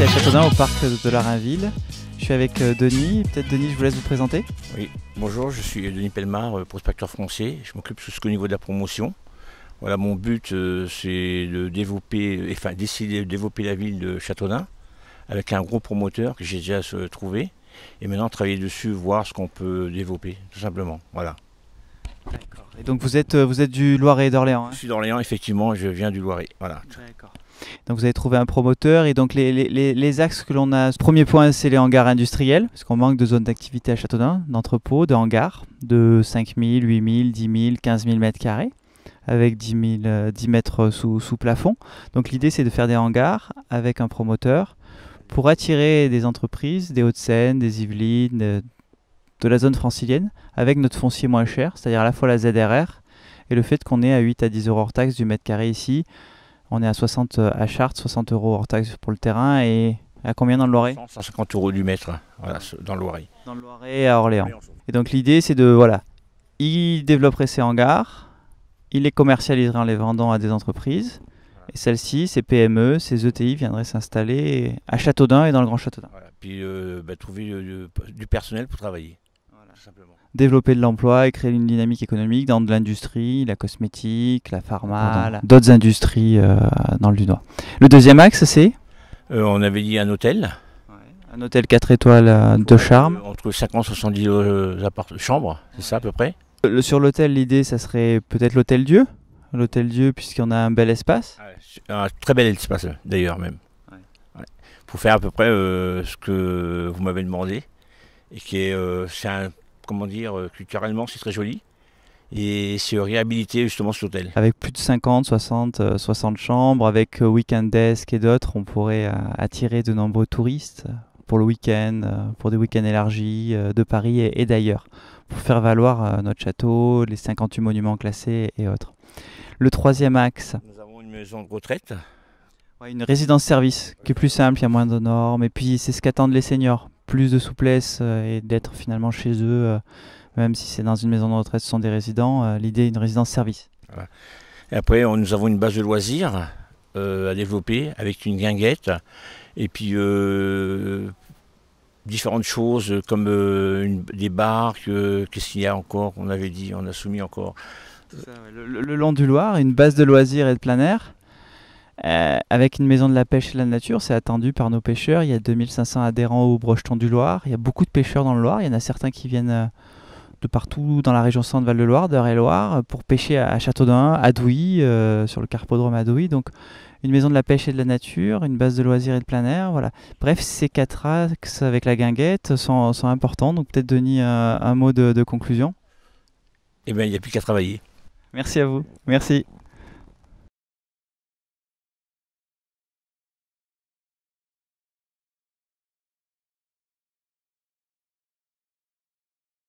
ici à Châteaudun au parc de la Rainville. Je suis avec Denis. Peut-être Denis, je vous laisse vous présenter. Oui, bonjour, je suis Denis Pellemard, prospecteur foncier. Je m'occupe jusqu'au niveau de la promotion. Voilà, mon but c'est de développer, enfin d'essayer de développer la ville de Châteaudun avec un gros promoteur que j'ai déjà trouvé. Et maintenant travailler dessus, voir ce qu'on peut développer, tout simplement. Voilà. D'accord. Et donc vous êtes du Loiret et d'Orléans, hein? Je suis d'Orléans, effectivement, je viens du Loiret. Voilà. D'accord. Donc vous avez trouvé un promoteur et donc les axes que l'on a, premier point c'est les hangars industriels, parce qu'on manque de zones d'activité à Châteaudun, d'entrepôts, de hangars, de 5 000, 8 000, 10 000, 15 000 mètres carrés, avec 10 mètres sous plafond. Donc l'idée c'est de faire des hangars avec un promoteur pour attirer des entreprises, des Hauts-de-Seine, des Yvelines, de la zone francilienne, avec notre foncier moins cher, c'est-à-dire à la fois la ZRR et le fait qu'on est à 8 à 10 euros hors taxe du mètre carré ici. On est à 60 à Chartres, 60 euros hors taxe pour le terrain et à combien dans le Loiret? 150 euros du mètre, voilà, dans le Loiret. Dans le Loiret à Orléans. Et donc l'idée c'est de, voilà, il développerait ses hangars, il les commercialiserait en les vendant à des entreprises. Et celles-ci, ces PME, ces ETI viendraient s'installer à Châteaudun et dans le Grand Châteaudun. Voilà. Puis trouver du personnel pour travailler, voilà, tout simplement. Développer de l'emploi et créer une dynamique économique dans de l'industrie, la cosmétique, la pharma, d'autres industries dans le Dunois. Le deuxième axe, c'est on avait dit un hôtel. Ouais. Un hôtel 4 étoiles de charme. Entre 50 et 70 chambres, c'est ça à peu près. Sur l'hôtel, l'idée, ça serait peut-être l'hôtel Dieu. L'hôtel Dieu, puisqu'on a un bel espace. Un très bel espace d'ailleurs même. Ouais. Ouais. Pour faire à peu près ce que vous m'avez demandé. Et qui est, comment dire, culturellement c'est très joli. Et c'est réhabilité justement cet hôtel. Avec plus de 50, 60 chambres, avec week-end desk et d'autres, on pourrait attirer de nombreux touristes pour le week-end, pour des week-ends élargis de Paris et d'ailleurs, pour faire valoir notre château, les 58 monuments classés et autres. Le troisième axe. Nous avons une maison de retraite. Ouais, une résidence-service qui est plus simple, il y a moins de normes. Et puis c'est ce qu'attendent les seniors. Plus de souplesse et d'être finalement chez eux, même si c'est dans une maison de retraite, ce sont des résidents. L'idée est une résidence-service. Voilà. Et après, nous avons une base de loisirs à développer avec une guinguette. Et puis différentes choses comme des barques. Qu'est-ce qu'il y a encore? On avait dit, on a soumis encore. Ça, le long du Loir, une base de loisirs et de plein air, avec une maison de la pêche et de la nature, c'est attendu par nos pêcheurs. Il y a 2500 adhérents au Brocheton du Loir. Il y a beaucoup de pêcheurs dans le Loir. Il y en a certains qui viennent de partout dans la région Centre-Val-de-Loire, d'Eure-et-Loire, pour pêcher à Châteaudun, à Douy, sur le carpodrome à Douy. Donc une maison de la pêche et de la nature, une base de loisirs et de plein air. Voilà. Bref, ces 4 axes avec la guinguette sont importants. Donc peut-être Denis, un mot de conclusion. Eh bien, il n'y a plus qu'à travailler. Merci à vous. Merci.